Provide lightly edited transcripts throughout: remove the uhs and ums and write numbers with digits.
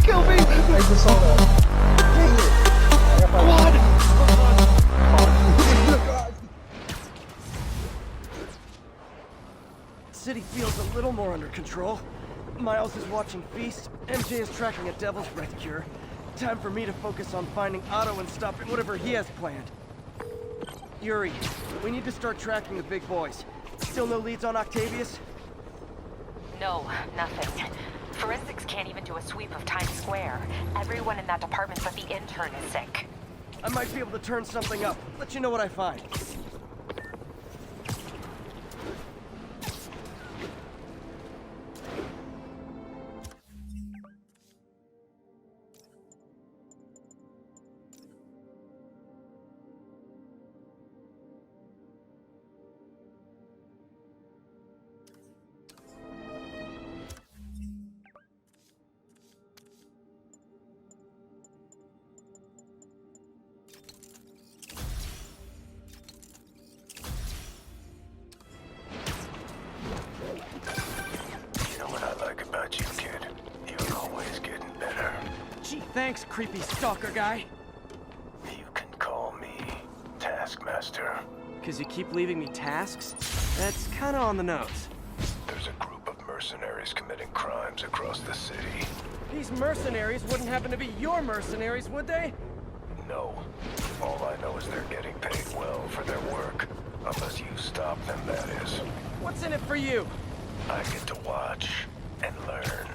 kill me! I just saw that. Dang it! Quad! City feels a little more under control. Miles is watching Feast, MJ is tracking a Devil's Breath cure. Time for me to focus on finding Otto and stopping whatever he has planned. Yuri, we need to start tracking the big boys. Still no leads on Octavius? No, nothing. Forensics can't even do a sweep of Times Square. Everyone in that department but the intern is sick. I might be able to turn something up. Let you know what I find. Thanks, creepy stalker guy. You can call me Taskmaster. 'Cause you keep leaving me tasks? That's kinda on the nose. There's a group of mercenaries committing crimes across the city. These mercenaries wouldn't happen to be your mercenaries, would they? No. All I know is they're getting paid well for their work. Unless you stop them, that is. What's in it for you? I get to watch and learn.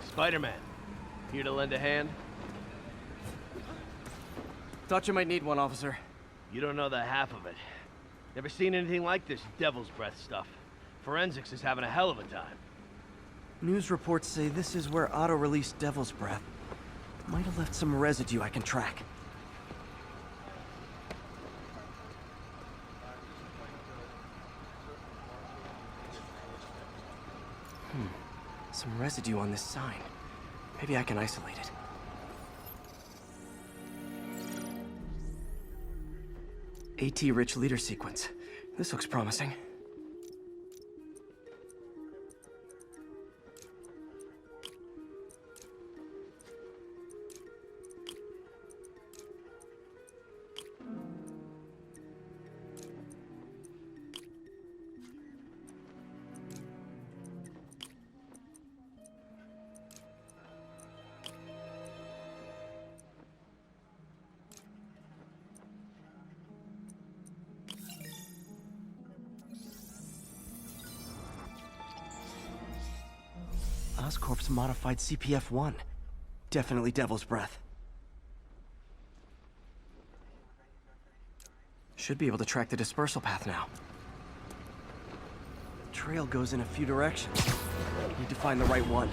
Spider-Man, here to lend a hand? Thought you might need one, officer. You don't know the half of it. Never seen anything like this Devil's Breath stuff. Forensics is having a hell of a time. News reports say this is where Otto released Devil's Breath. Might have left some residue I can track. Some residue on this sign. Maybe I can isolate it. AT-rich leader sequence. This looks promising. Oscorp's modified CPF-1. Definitely Devil's Breath. Should be able to track the dispersal path now. Trail goes in a few directions. Need to find the right one.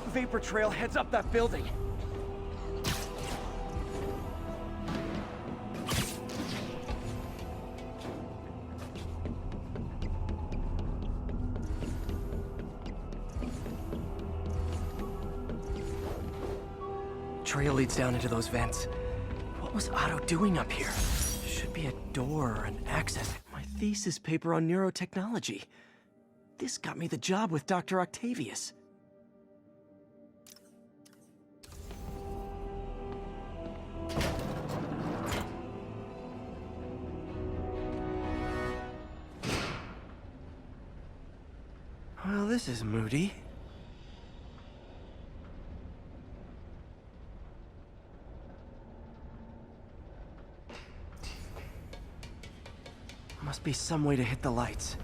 Vapor trail heads up that building. Trail leads down into those vents. What was Otto doing up here? Should be a door or an access. My thesis paper on neurotechnology. This got me the job with Dr. Octavius. Well, this is moody. Must be some way to hit the lights.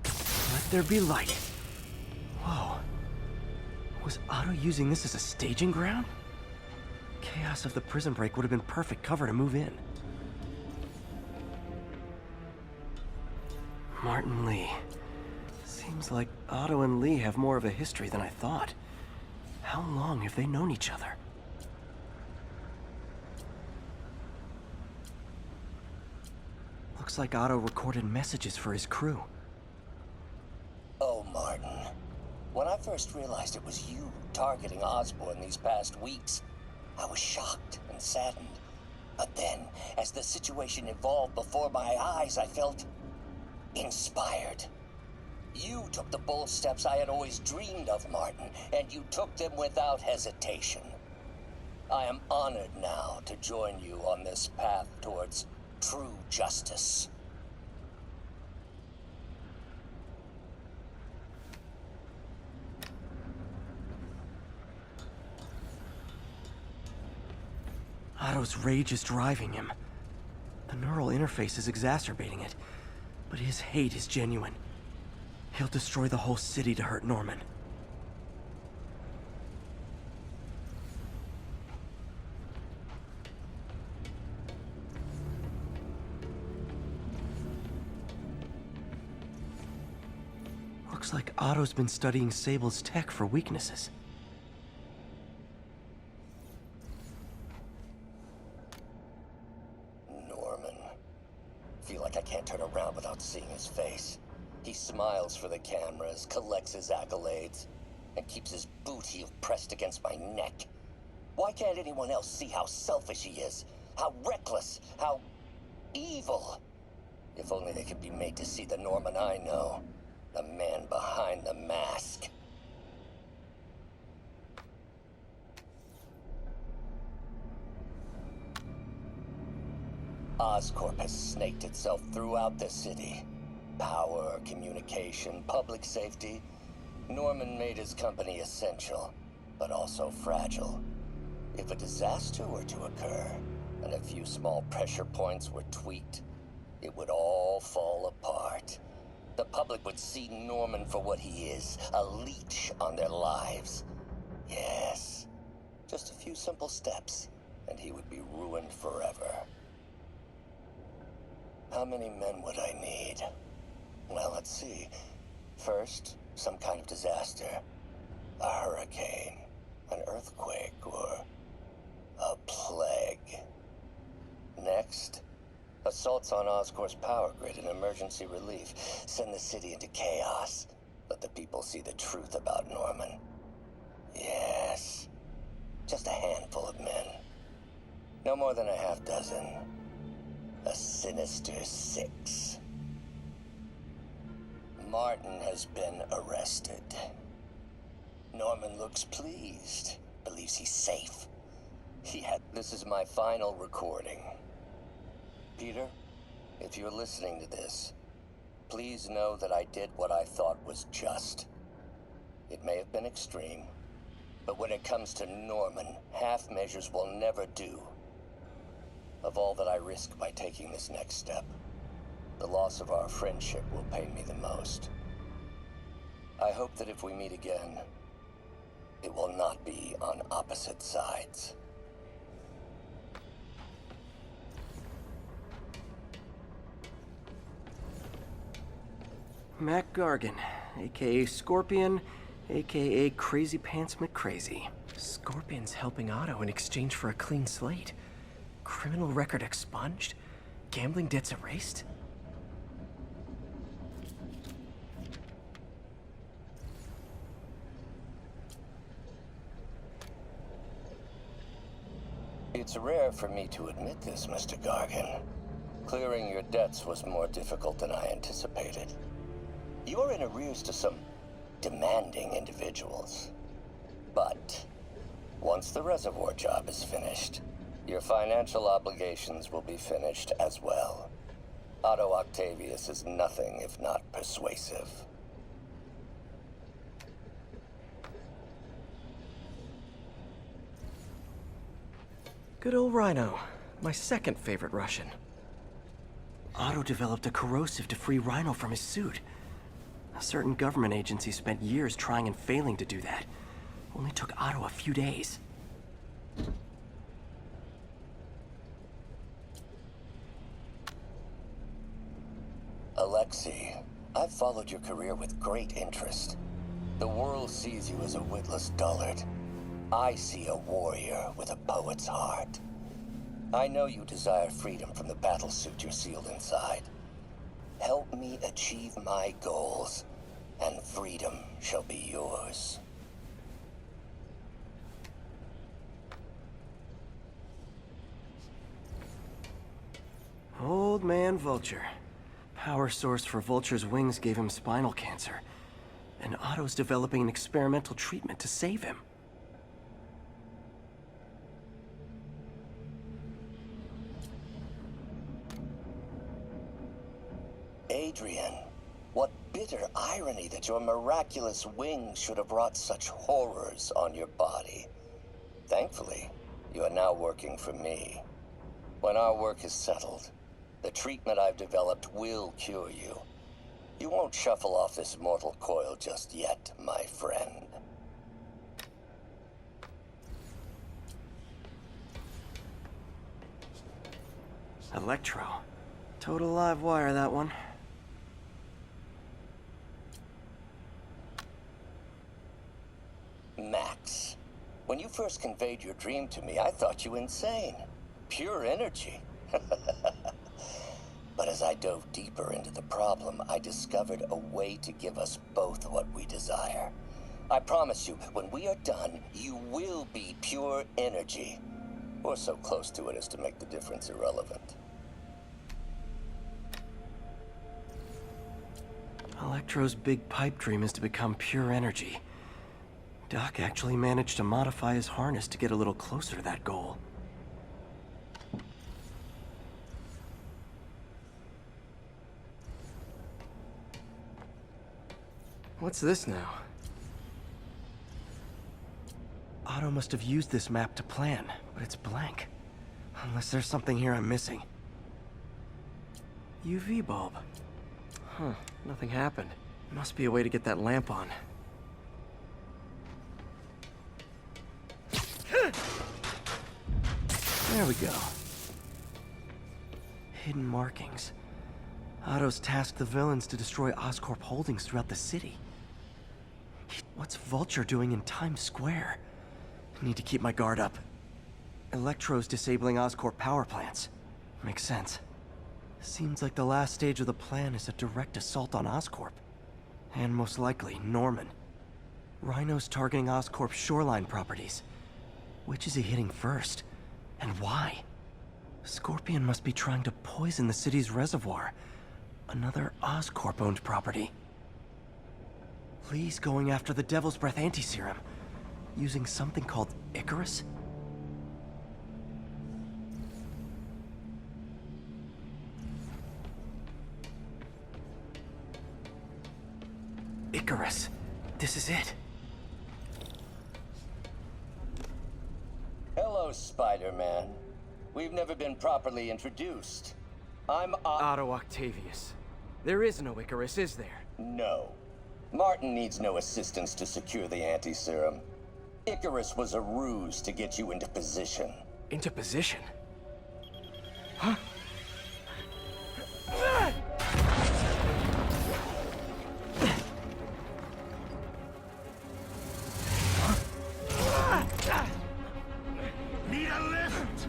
Let there be light. Whoa. Was Otto using this as a staging ground? Chaos of the prison break would have been perfect cover to move in. Martin Lee. Seems like Otto and Lee have more of a history than I thought. How long have they known each other? Looks like Otto recorded messages for his crew. Oh, Martin. When I first realized it was you targeting Osborn these past weeks, I was shocked and saddened. But then, as the situation evolved before my eyes, I felt inspired. You took the bold steps I had always dreamed of, Martin, and you took them without hesitation. I am honored now to join you on this path towards true justice. Otto's rage is driving him. The neural interface is exacerbating it, but his hate is genuine. He'll destroy the whole city to hurt Norman. Looks like Otto's been studying Sable's tech for weaknesses. Norman. Feel like I can't turn around without seeing his face. He smiles for the cameras, collects his accolades, and keeps his boot heel pressed against my neck. Why can't anyone else see how selfish he is? How reckless? How evil? If only they could be made to see the Norman I know. The man behind the mask. Oscorp has snaked itself throughout the city. Power, communication, public safety. Norman made his company essential, but also fragile. If a disaster were to occur, and a few small pressure points were tweaked, it would all fall apart. The public would see Norman for what he is, a leech on their lives. Yes, just a few simple steps, and he would be ruined forever. How many men would I need? Well, let's see. First, some kind of disaster. A hurricane, an earthquake, or a plague. Next, assaults on Oscorp's power grid and emergency relief. Send the city into chaos. Let the people see the truth about Norman. Yes, just a handful of men. No more than a half dozen. A sinister 6. Martin has been arrested. Norman looks pleased, believes he's safe. This is my final recording. Peter, if you're listening to this, please know that I did what I thought was just. It may have been extreme, but when it comes to Norman, half measures will never do. Of all that I risk by taking this next step, the loss of our friendship will pain me the most. I hope that if we meet again, it will not be on opposite sides. Mac Gargan, aka Scorpion, aka Crazy Pants McCrazy. Scorpion's helping Otto in exchange for a clean slate. Criminal record expunged? Gambling debts erased? It's rare for me to admit this, Mr. Gargan. Clearing your debts was more difficult than I anticipated. You're in arrears to some demanding individuals. But once the reservoir job is finished, your financial obligations will be finished as well. Otto Octavius is nothing if not persuasive. Good old Rhino, my second favorite Russian. Otto developed a corrosive to free Rhino from his suit. A certain government agency spent years trying and failing to do that. Only took Otto a few days. Alexei, I've followed your career with great interest. The world sees you as a witless dullard. I see a warrior with a poet's heart. I know you desire freedom from the battlesuit you're sealed inside. Help me achieve my goals, and freedom shall be yours. Old man Vulture. Power source for Vulture's wings gave him spinal cancer. And Otto's developing an experimental treatment to save him. Adrian, what bitter irony that your miraculous wings should have wrought such horrors on your body. Thankfully, you are now working for me. When our work is settled, the treatment I've developed will cure you. You won't shuffle off this mortal coil just yet, my friend. Electro. Total live wire, that one. Max, when you first conveyed your dream to me, I thought you insane. Pure energy. But as I dove deeper into the problem, I discovered a way to give us both what we desire. I promise you, when we are done, you will be pure energy. Or so close to it as to make the difference irrelevant. Electro's big pipe dream is to become pure energy. Doc actually managed to modify his harness to get a little closer to that goal. What's this now? Otto must have used this map to plan, but it's blank. Unless there's something here I'm missing. UV bulb. Huh, nothing happened. Must be a way to get that lamp on. There we go. Hidden markings. Otto's tasked the villains to destroy Oscorp holdings throughout the city. What's Vulture doing in Times Square? I need to keep my guard up. Electro's disabling Oscorp power plants. Makes sense. Seems like the last stage of the plan is a direct assault on Oscorp. And most likely, Norman. Rhino's targeting Oscorp's shoreline properties. Which is he hitting first? And why? Scorpion must be trying to poison the city's reservoir. Another Oscorp-owned property. Lee's going after the Devil's Breath anti-serum. Using something called Icarus? Icarus. This is it. Hello, Spider-Man. We've never been properly introduced. I'm Otto Octavius. There is no Icarus, is there? No. Martin needs no assistance to secure the anti-serum. Icarus was a ruse to get you into position. Into position? Huh? Need a lift?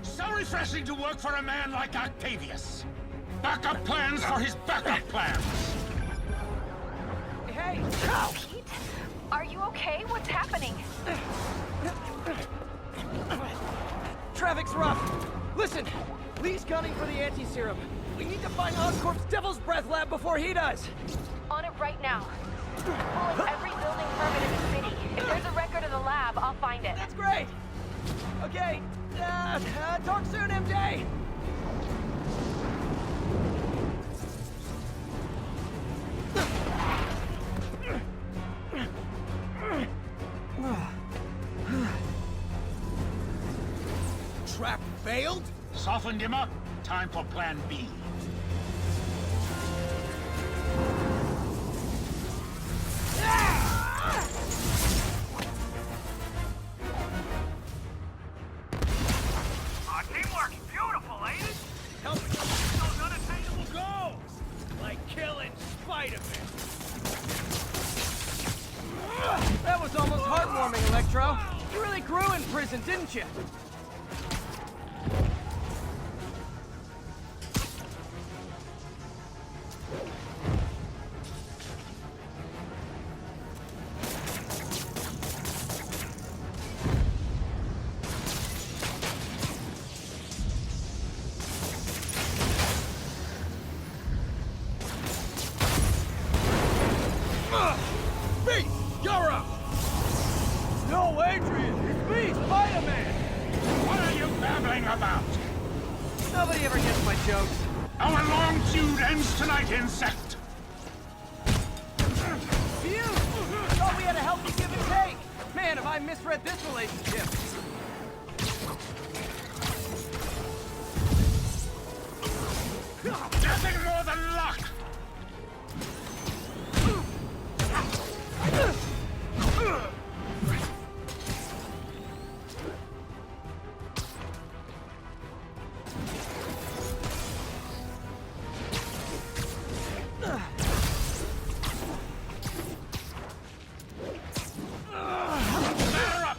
So refreshing to work for a man like Octavius. Backup plans for his backup plans. Hey! Pete? Are you okay? What's happening? Traffic's rough. Listen, Lee's gunning for the anti-serum. We need to find Oscorp's Devil's Breath lab before he does. On it right now. Pulling every building permit in the city. If there's a record of the lab, I'll find it. That's great. Okay, talk soon, MJ. Trap failed? Softened him up. Time for plan B. Our teamwork's beautiful, ain't it? Helping us reach those unattainable goals. That was almost heartwarming, Electro. You really grew in prison, didn't you? You're up! No, Adrian! It's me, Spider-Man! What are you babbling about? Nobody ever gets my jokes. Our long feud ends tonight, insect. Phew! Thought we had a healthy give and take. Man, have I misread this relationship. Nothing more than luck. Batter up.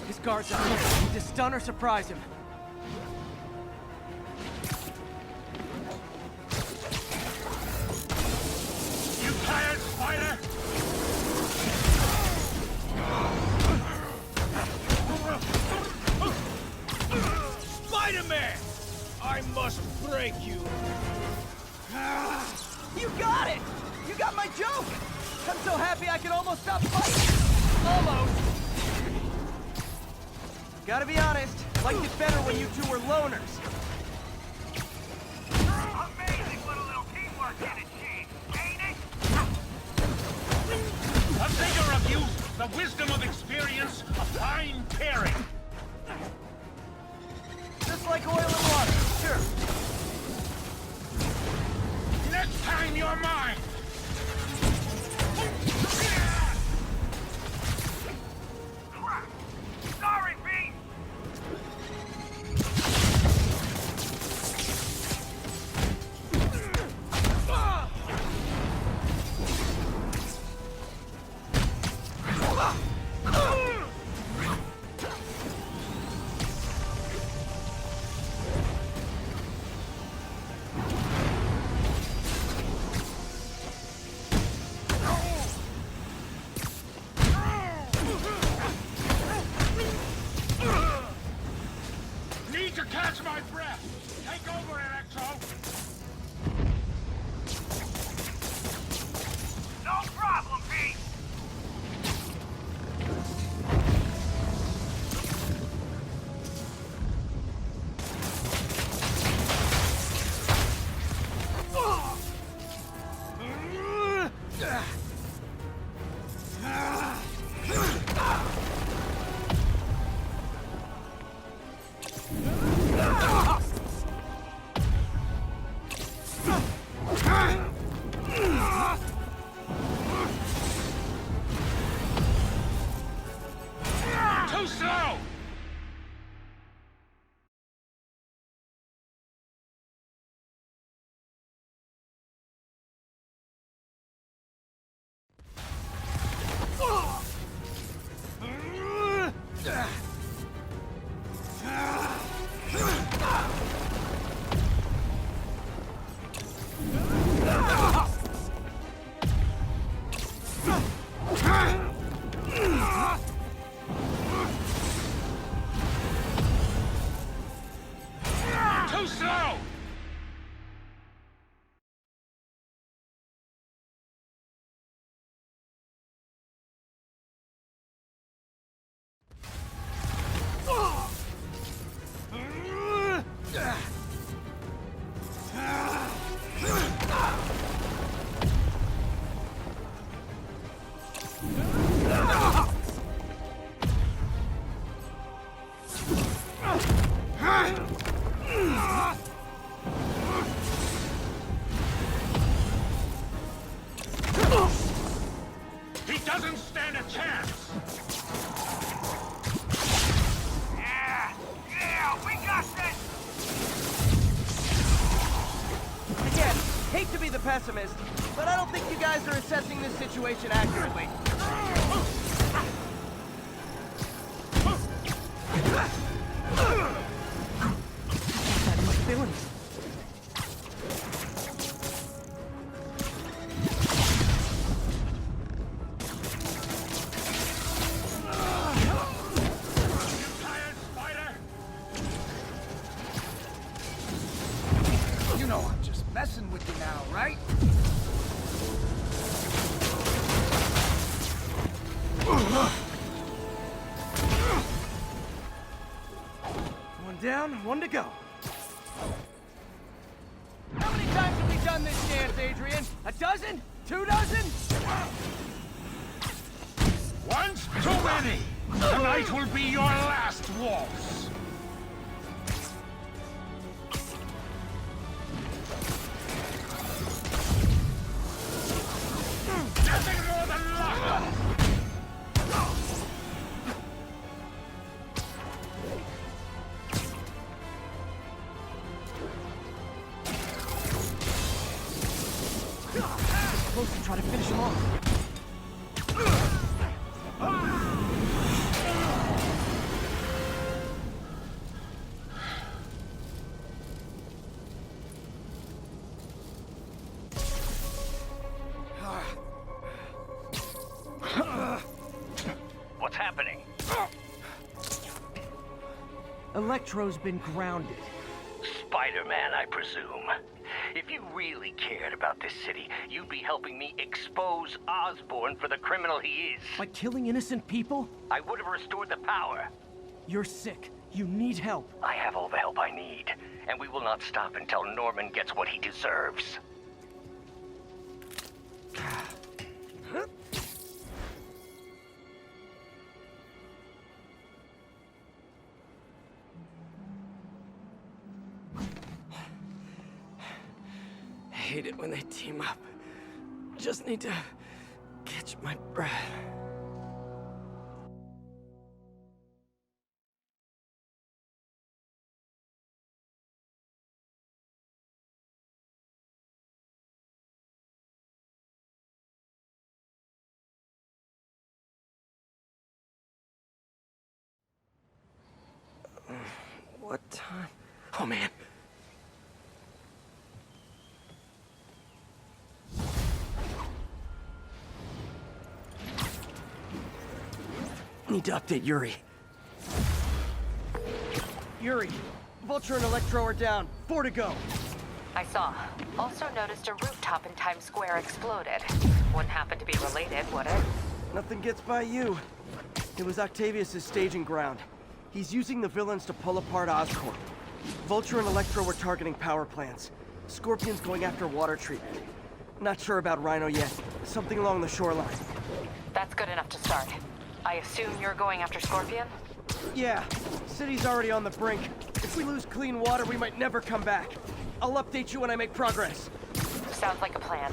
His guard's up here. Need to stun or surprise him. You tired, Spider? Spider-Man! I must break you. You got it! You got my joke! I'm so happy I could almost stop fighting! Almost! Gotta be honest, liked it better when you two were loners. Amazing what a little teamwork can achieve, ain't it? The vigor of youth, the wisdom of experience, a fine pairing. Just like oil and water, sure. Next time you're mine. Crap. Sorry, Beast. Need to catch my breath. Take over, Electro. No problem, Pete. Too slow. Too slow. He doesn't stand a chance. Yeah, we got this. Again, hate to be the pessimist, but I don't think you guys are assessing this situation accurately. That is my feeling. You know I'm just messing with you now, right? One down, one to go. How many times have we done this dance, Adrian? A dozen? 2 dozen? Once too many! Tonight will be your last waltz! Nothing more than luck! Supposed to try to finish him off. What's happening? Electro's been grounded. Spider-Man, I presume. If you really cared about this city, you'd be helping me expose Osborn for the criminal he is. By killing innocent people? I would have restored the power. You're sick. You need help. I have all the help I need, and we will not stop until Norman gets what he deserves. I hate it when they team up. Just need to catch my breath. What time? Oh man. Need to update Yuri. Yuri, Vulture and Electro are down. 4 to go. I saw. Also noticed a rooftop in Times Square exploded. Wouldn't happen to be related, would it? Nothing gets by you. It was Octavius' staging ground. He's using the villains to pull apart Oscorp. Vulture and Electro were targeting power plants. Scorpion's going after water treatment. Not sure about Rhino yet. Something along the shoreline. That's good enough to start. I assume you're going after Scorpion? Yeah, city's already on the brink. If we lose clean water, we might never come back. I'll update you when I make progress. Sounds like a plan.